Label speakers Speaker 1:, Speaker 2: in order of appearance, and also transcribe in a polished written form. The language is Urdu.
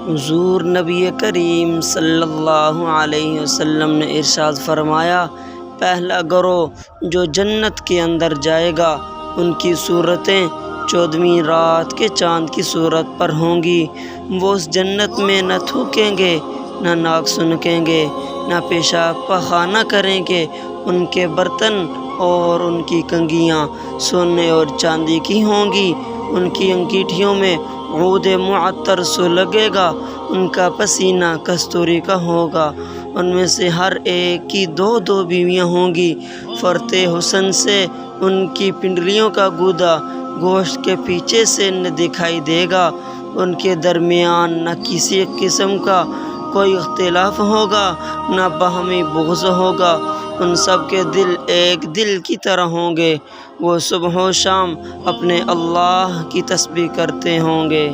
Speaker 1: حضور نبی کریم صلی اللہ علیہ وسلم نے ارشاد فرمایا، پہلا گروہ جو جنت کے اندر جائے گا ان کی صورتیں 14ویں رات کے چاند کی صورت پر ہوں گی۔ وہ اس جنت میں نہ تھوکیں گے، نہ ناک سنکیں گے، نہ پیشاب پخانہ کریں گے۔ ان کے برتن اور ان کی کنگھیاں سونے اور چاندی کی ہوں گی۔ ان کی انگیٹھیوں میں عود معطر سو لگے گا۔ ان کا پسینہ کستوری کا ہوگا۔ ان میں سے ہر ایک کی 2 بیویاں ہوں گی۔ فرط حسن سے ان کی پنڈلیوں کا گودا گوشت کے پیچھے سے نہ دکھائی دے گا۔ ان کے درمیان نہ کسی قسم کا کوئی اختلاف ہوگا، نہ باہمی بغض ہوگا۔ ان سب کے دل ایک دل کی طرح ہوں گے۔ وہ صبح و شام اپنے اللہ کی تسبیح کرتے ہوں گے۔